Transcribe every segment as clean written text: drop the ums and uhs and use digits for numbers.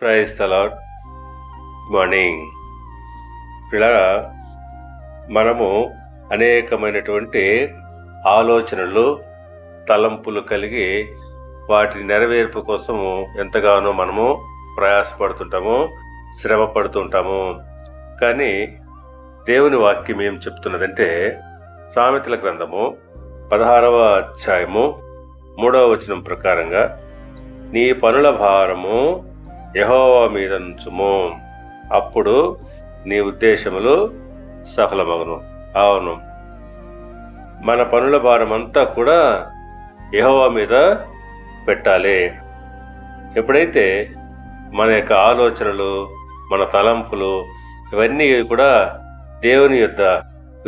Praise the lord. Morning పిల్లరా, మనము అనేకమైనటువంటి ఆలోచనలు, తలంపులు కలిగి వాటి నెరవేర్పు కోసము ఎంతగానో మనము ప్రయాసపడుతుంటాము, శ్రమ పడుతుంటాము. కానీ దేవుని వాక్యం ఏం చెప్తున్నదంటే, సామెతల గ్రంథము 16వ అధ్యాయము 3వ వచనం ప్రకారంగా, నీ పనుల భారము యెహోవా మీద నుంచుము, అప్పుడు నీ ఉద్దేశములు సఫలమగును. అవును, మన పనుల భారం అంతా కూడా యెహోవా మీద పెట్టాలి. ఎప్పుడైతే మన యొక్క ఆలోచనలు, మన తలంపులు ఇవన్నీ కూడా దేవుని యొద్ద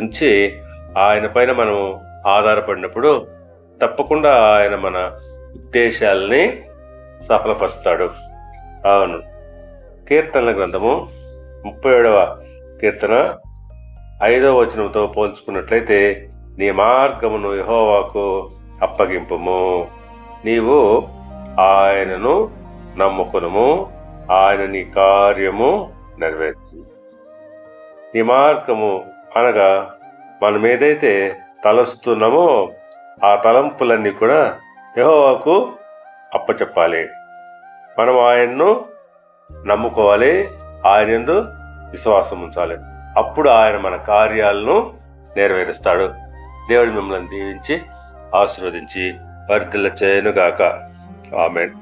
ఉంచి ఆయన పైన మనం ఆధారపడినప్పుడు తప్పకుండా ఆయన మన ఉద్దేశాలని సఫలపరుస్తాడు. అవును, కీర్తనల గ్రంథము 37వ కీర్తన 5వ వచనంతో పోల్చుకున్నట్లయితే, నీ మార్గమును యెహోవాకు అప్పగింపుము, నీవు ఆయనను నమ్ముకునుము, ఆయన నీ కార్యము నెరవేర్చును. నీ మార్గము అనగా మనం ఏదైతే తలస్తున్నామో ఆ తలంపులన్నీ కూడా యెహోవాకు అప్పచెప్పాలి. మనం ఆయన్ను నమ్ముకోవాలి, ఆయన యందు విశ్వాసం ఉంచాలి. అప్పుడు ఆయన మన కార్యాలను నెరవేరుస్తాడు. దేవుడు మిమ్మల్ని దీవించి ఆశీర్వదించి వర్ధిల్ల చేయనుగాక. ఆమేన్.